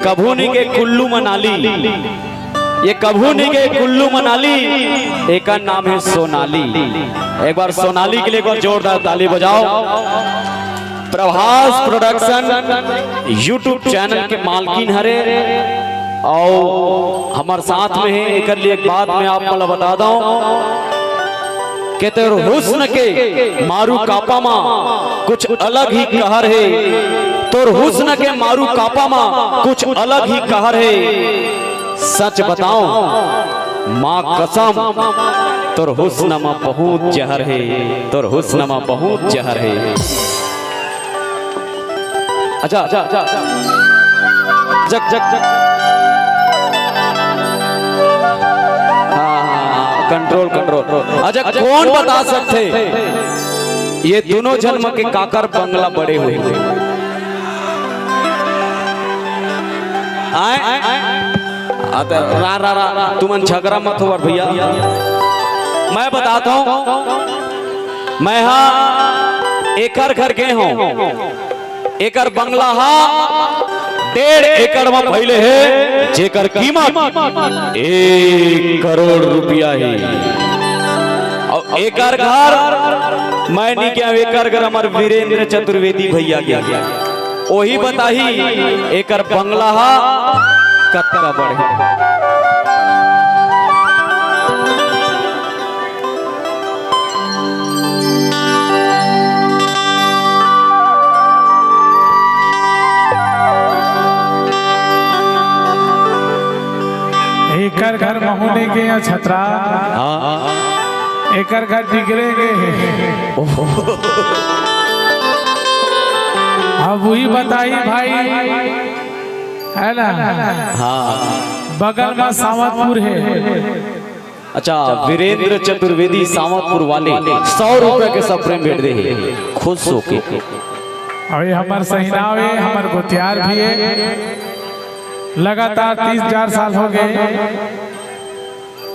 कभू नहीं के कुल्लू मनाली, ये कभू नहीं के कुल्लू मनाली, एक का नाम है सोनाली। एक बार सोनाली के लिए एक बार जोरदार ताली बजाओ। प्रभास प्रोडक्शन यूट्यूब चैनल के मालकिन हरे और हमारे साथ में है। एक लिए एक बात मैं आप मला बता दूं कि तेरे हुस्न के मारू कापा मा कुछ अलग ही कहर है, तोर हुस्न के मारू कापा मा कुछ अलग ही कहर है। सच बताऊं माँ कसम तोर हुस्न में बहुत जहर है, तोर हुस्न में बहुत जहर है। अच्छा जग जग जग कंट्रोल कंट्रोल। अच्छा कौन बता सकते ये दोनों जन्म के काकर बंगला बड़े हुए रा रा रा तुमन झगड़ा मत हो भैया। मैं बताता हूं, मैं हाँ एकर घर गए हूं, एकर बंगला हा 1.5 एकड़ में फैले है, जेकर कीमत 1 करोड़ रुपया है। और एकर घर मैं नहीं क्या, एकर घर हमारे वीरेंद्र चतुर्वेदी भैया गया वही बताही एकर बंगला हा कतरा बढ़े। एकर घर महुने के यहाँ छतरा, एकर घर बिगड़ेंगे। अब वही बताई भाई है ना। हाँ बगल में सावतपुर है। अच्छा वीरेंद्र चतुर्वेदी सावतपुर वाले 100 रुपए के सब प्रेम भेट दे खुश होके। और ये हमार सहीनाव है, हमार गोतियार भी है। लगातार 30,000 साल हो गए।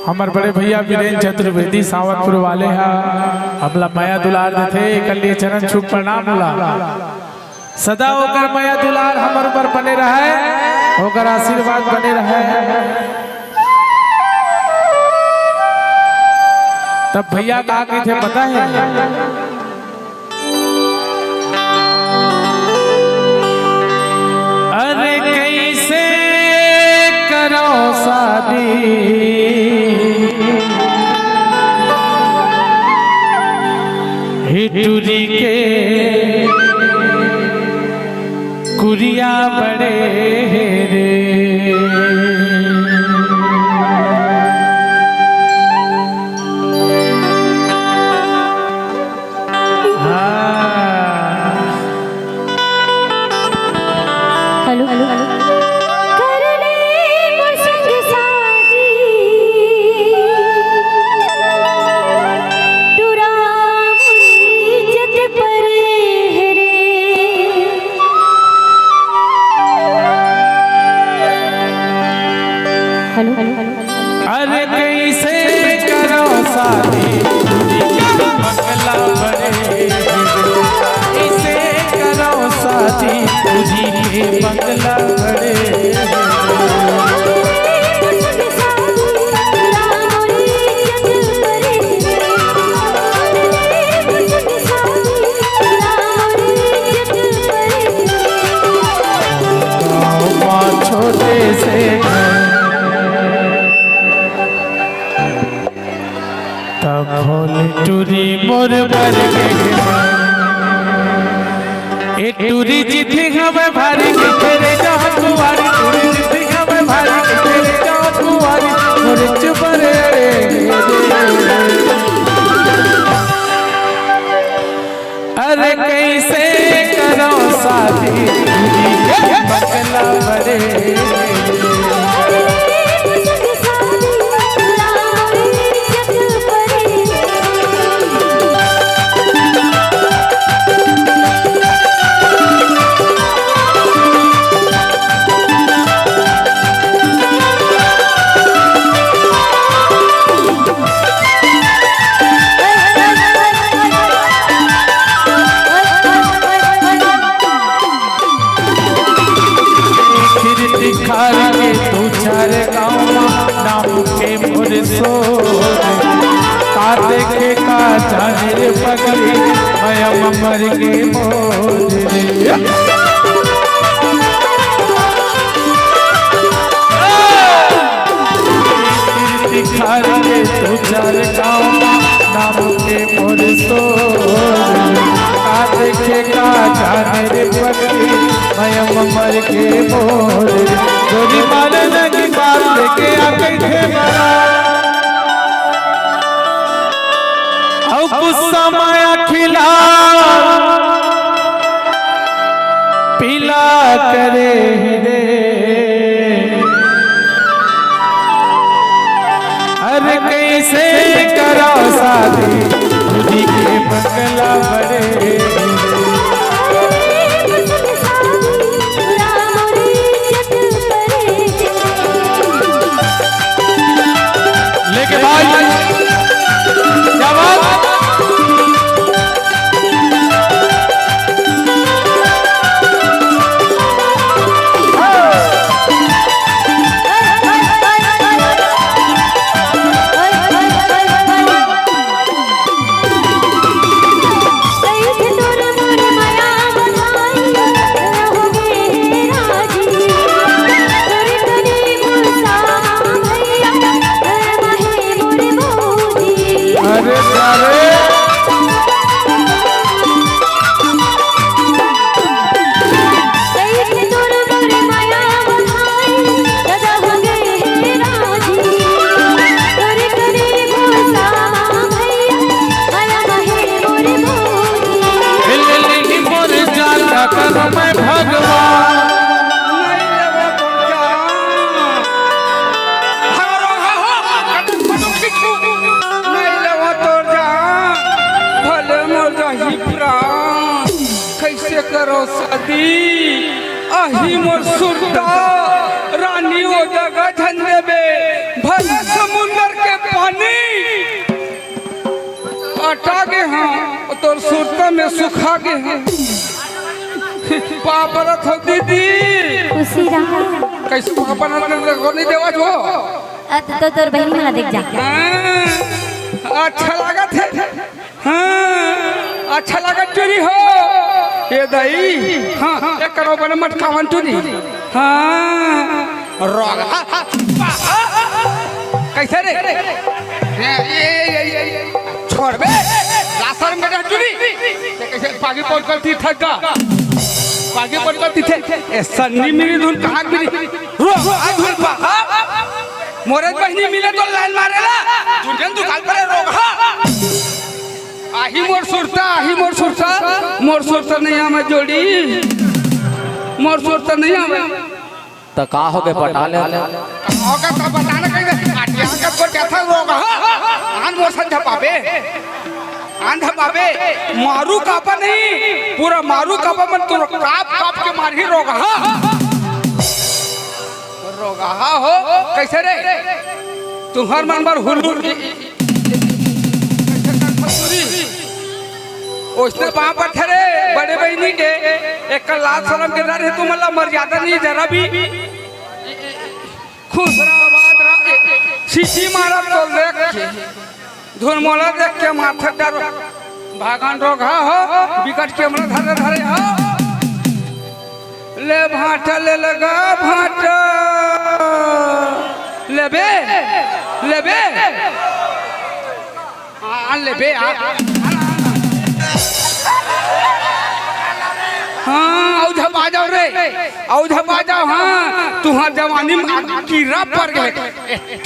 हमारे बड़े भैया वीरेंद्र चतुर्वेदी सावतपुर वाले हैं। हमला माया दुलार देते एक लिए चरण छुप प्रणाम होला। सदा होकर माया दुलार हमारे ऊपर बने रहे, होकर आशीर्वाद बने रहे। तब भैया कहा के थे पता है, अरे कैसे करो शादी हिटूरी के कुरिया बड़े रे। हेलो हेलो हेलो अरे कैसे करो शादी बंगला बड़े, कैसे करो शादी तुझी के बंगला बड़े। छोटे से टूरी मोर भर के टूरी जिथी हमें भारी के तेरे जहाँ कुवारी, टूरी जिथी हमें भारी के तेरे जहाँ कुवारी मोर चुप रे। अरे कैसे करो शादी बंगला बड़े। रे पगली मैं मर के मोर रे दिखा रे तू चार गाँव नाम के मोर सो का देखे का जाने रे पगली मैं मर के मोर रे गोली मारे लगी बात लेके आ गई थे बड़ा गुस्सा माया खिला पीला करे रे अरे कैसे करो शादी खुदी के बंगला बड़े लेके भाई क्या बात कैसे करो शादी आही मोर सुरता रानी हो जगह झंडे में भले समुंदर के पानी अटा गे हाँ तो सुरता में सुखा गे हाँ पापरत हो दीदी कैसे पापरत नहीं देवा जो तो तोर बहन वाला देख जा अच्छा लगा थे हाँ अच्छा लगा चोरी हो ये दाई हाँ एक करो बने मटकावन चोरी हाँ रोग कैसे रे ये छोड़ बे लासर में चोरी कैसे पागी पहुंच कर थी थका पागी पहुंच कर थी थे सन्नी मेरी धुन कहाँ गिरी रोग धुन पा मोरे बहनी मिले तो लाइन मारेला दुनिया दुकान पर रोग आही मोर सुरता नहीं हमें जोड़ी मोर सुरता नहीं हमें तो का हो गए पटा ले होगा तो बताना कहीं आटिया का को कैसा रोग आन मोर संधा पाबे आंधा पाबे मारू कापा नहीं पूरा मारू कापा मन तू काप के मार ही रोग हो कैसे रे तुम्हार मन बार हुलुर उसने वहां पर ठहरे बड़े बहनी के एक लाल सलाम के रहे तुम अल्लाह मर्यादा नहीं जरा भी खुशराबाद सीटी मारा तो देख धुन मोला देख के माथा डर भागन रोगा हो विकट के मन धरे धरे हो ले भाटा ले लगा भाटा लेबे लेबे आ लेबे आ हाँ औधा बाजाओ रे औधा बाजाओ हाँ तुम्हार जवानी में कीड़ा पड़ गए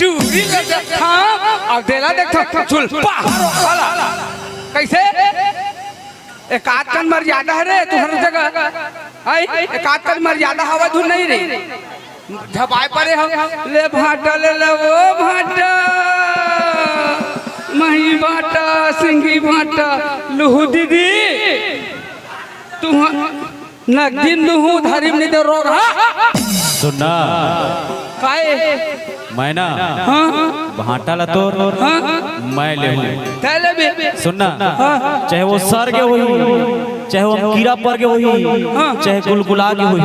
टूरी हाँ अब देला देखो चुल पाला कैसे एक आदकन मर्यादा है रे तुम्हारी जगह आई एक आदकन मर्यादा हवा धुन नहीं रे झपाए पड़े हम ले भाटा ले वो भाटा मही भाटा सिंगी भाटा लुहू दीदी तुम नगदी लुहू धारी में दे रोग सुनना काए मैं ना हाँ भाटा ला तो मैं ले तेले भी सुनना चाहे वो सर के हुई चाहे वो कीड़ा पर के हुई चाहे गुलगुला के हुई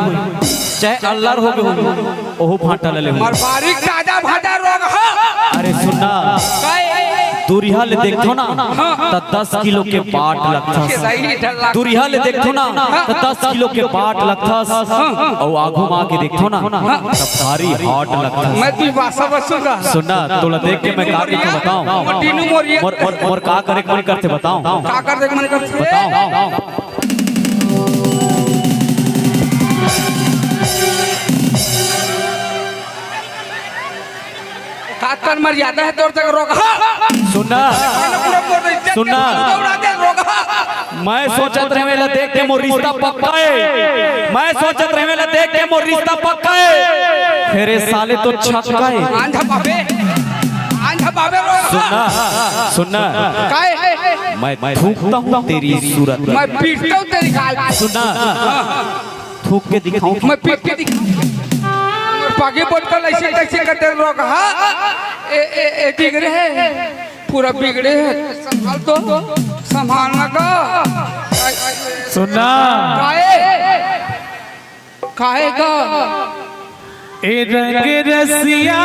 चाहे अल्लाह हो के हुई ओहो भाटा ले और बारीक ताजा भाटा रोग अरे सुनना काए दूरिया ले देखो ना तो 10 किलो के पाट लगता सही ढला दूरिया ले देखो ना तो 10 किलो के पाट लगता और आगू माँ के देखो ना तो भारी हॉट लगता मैं तू भाषा बसूंगा सुनना तोला देख के मैं का के बताऊं टीनू मोरिया और का करे मन करते बताऊं का कर देख मन करते बताऊं खातर मर्यादा है तोर तक रोक सुनना सुनना मैं सोचत रहे वेला देख के मोर रिश्ता पक्का है मैं सोचत रहे वेला देख के मोर रिश्ता पक्का है फेरे साले तो छक्का है आंधा बाबे सुनना सुनना काय मैं थूकता हूँ तेरी सूरत मैं पीटता हूँ तेरी गाल सुनना थूक के दिखाऊं मैं पीट के दिखाऊं पागे बोलकर ऐसे टैक्सी करते रोक ए बिगड़े है पूरा बिगड़े है संभाल तो संभालना का सुनना काहे का ए रंग रसिया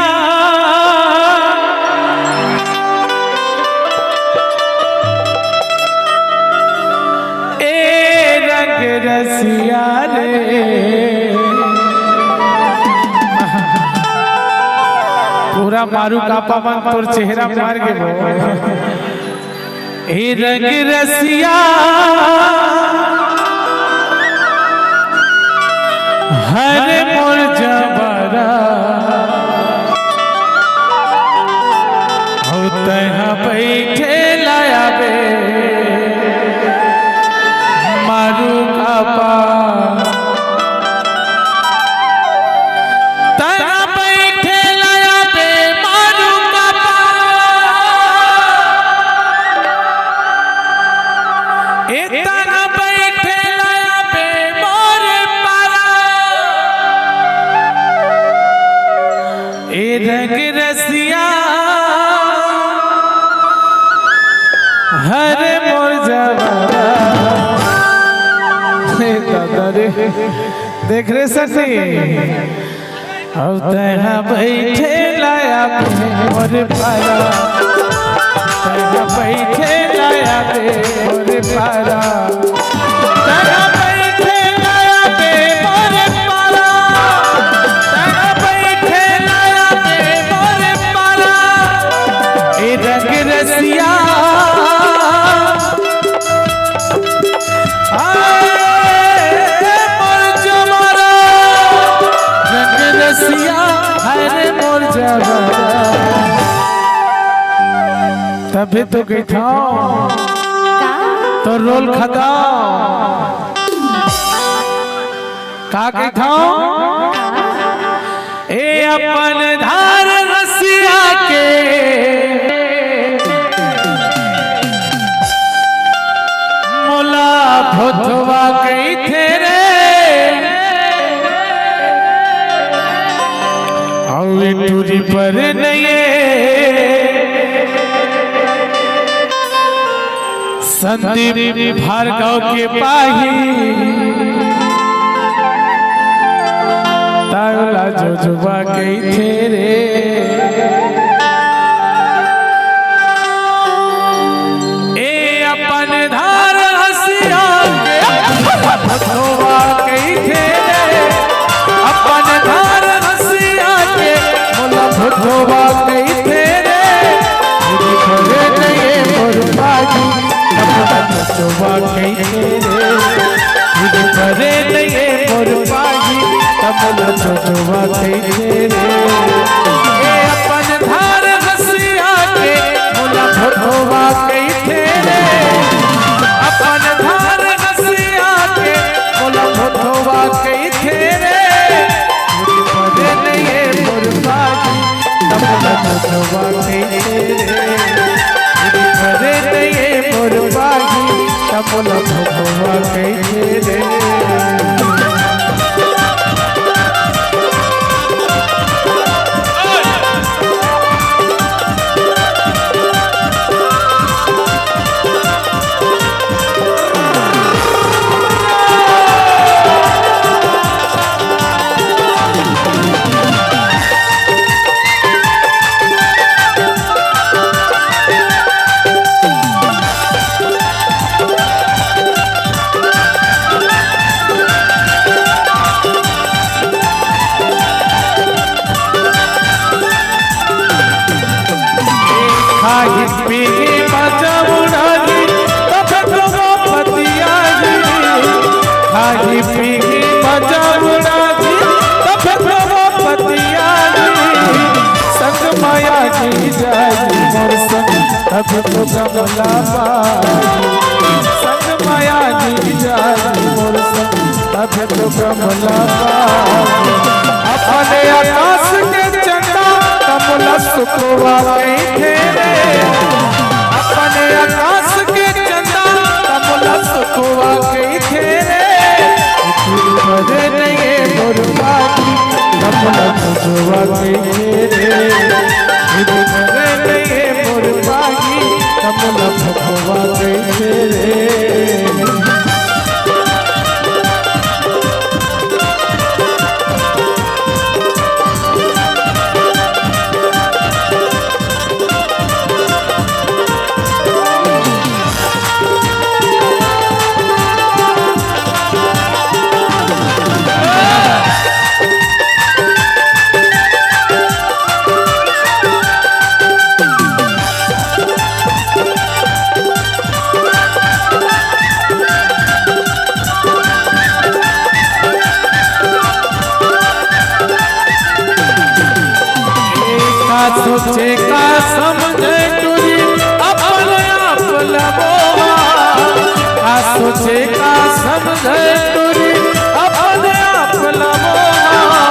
ए रंग रसिया रे पूरा मारू का पवन तोर चेहरा मार के वो ए रंग रसिया हरे मोर जबरा होते हैं बैठे लाया बे मारू का पा रंग रसिया हरे मोर जवारा दादा रे देख रे सती अब तहा बैठे लाया मोर पारा तहा बैठे लाया मोर पारा तहा बैठे लाया मोर पारा तहा बैठे लाया मोर पारा ए रंग रसिया तभी तो गई था तो रोल खता का गई था ए अपन धार रसिया के मोला भोथवा गई थे रे और टूरी पर नहीं संदीप भार्गव के पाही ताला जो जुबा गई थे रे ए अपन धार हसिया के भगवा गई थे रे अपन धार हसिया के मोला भगवा गई थे रे मुझे खोले नहीं मोर बाजी चोबा कहीं रे मुझे करे नहीं मोर पागी तब चोबा कहीं रे ए अपन धार हसिया के मोला भोवा कहीं रे अपन धार हसिया के मोला भोवा कहीं रे मुझे करे नहीं मोर पागी तब चोबा कहीं रे करे नहीं मोर बागी तमोला भगवा कहीं रे अब तो कमला पाई संग माया जी जाई मोर संग अब तो कमला पाई अपने आकाश के चंदा कमला सुखवा बैठे रे अपने आकाश के चंदा कमला सुखवा बैठे रे भरे नहीं मोर बाकी कमला सुखवा बैठे रे भरे नहीं मोर बाकी कमला सुखवा बैठे रे सोचे का समझे टूरी अपने आप लबोवा का सोचे का समझे टूरी अपने आप लबोवा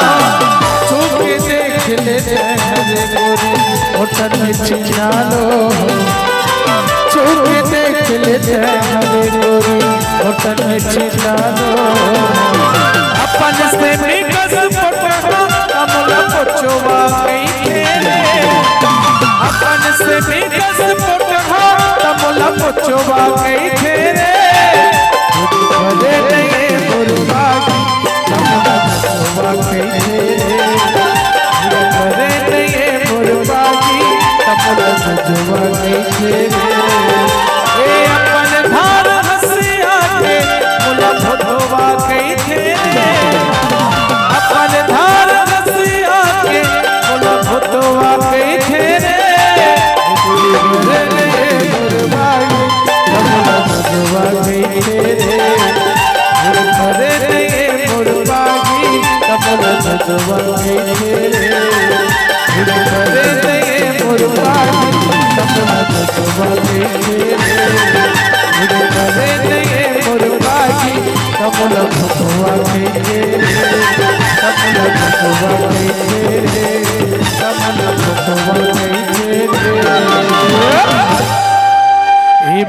छुप के देख ले हरे गोरी होटल में चिन्ना लो छुप के देख ले हरे गोरी होटल में चिन्ना लो अपन से निकस पटका कमला पचोवा अपन से निकस पटका कमला पचोवा रे भले नहीं मुर्बागी कमला पचोवा रे भले नहीं मुर्बागी कमला पचोवा रे अपन धार हसिया के मुला भोवा रे अपन धार हसिया के मुला भोवा रे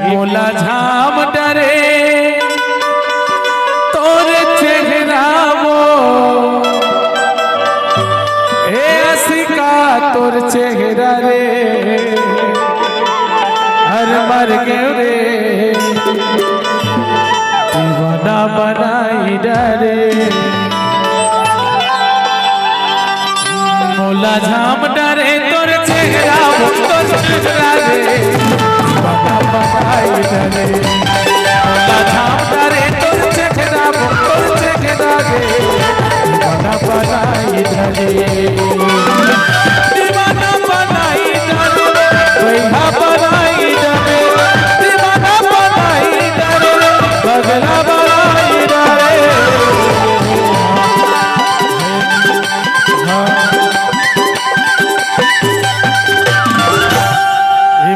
बोला झाम डरे तोर चेहरा वो ऐसिका तोर चेहरा रे हर मर गए रे दीवाना बनाई डरे मोला झाम डरे तोर चेहरा वो तोर चेहरा रे बनाई डरे मोला झाम डरे तोर चेहरा वो तोर चेहरा रे दीवाना बनाई डरे दीवाना बनाई डरे वैहा बनाई डरे दीवाना बनाई डरे बगला बनाई डरे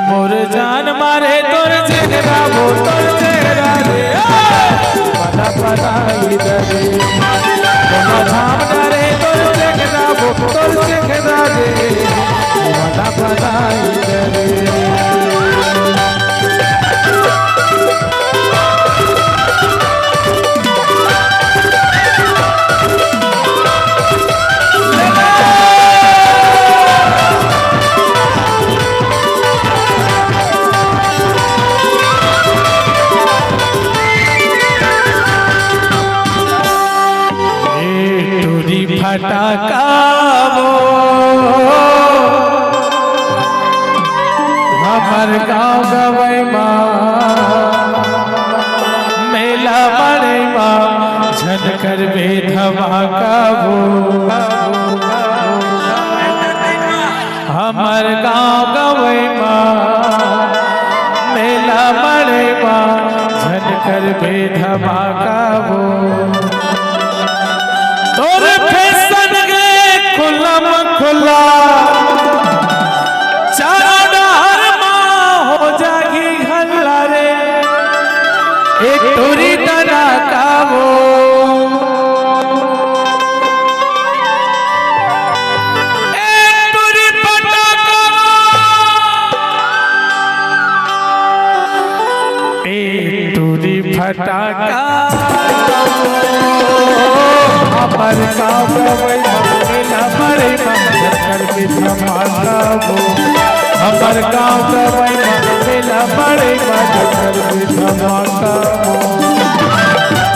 मोर जान मारे तोर चेहरा वो तोर चेहरा रे बना बनाई डरे मोला झाम डरे तोर चेहरा वो तोर चेहरा रे बना बनाई डरे फटाका वो हमर गाँव गवै मेला बड़े झनकर बे धमाका वो हमर गाँव गवै मेला बड़े झनकर बे धमाका वो तोरे फैशन गए खुला चारों डहर माँ एक टूरी तना का वो फटाका हमर गाँव गवई मेला बड़े मंगल में धमाका हो हमर गाँव गवई मेला बड़े मंगल में धमाका हो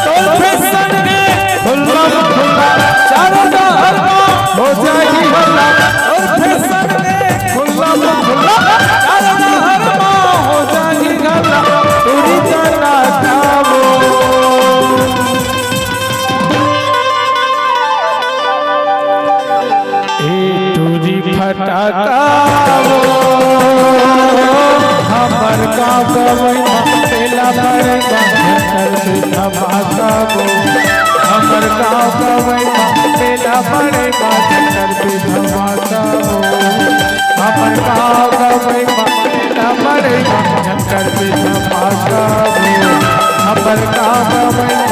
तोर फैशन में खुल्ला खुल्ला चारों दहर हो जाई हल्ला तोर फैशन में खुल्ला खुल्ला चारों दहर हो जाई हल्ला पूरी जना फटाका हमर गाँव गवई मेला बड़े मंगल में धमाका हो हमर गाँव गवई मेला बड़े मंगल में धमाका हो हमर गाँव गवई मेला बड़े मंगल में धमाका हो हमर गाँव गवई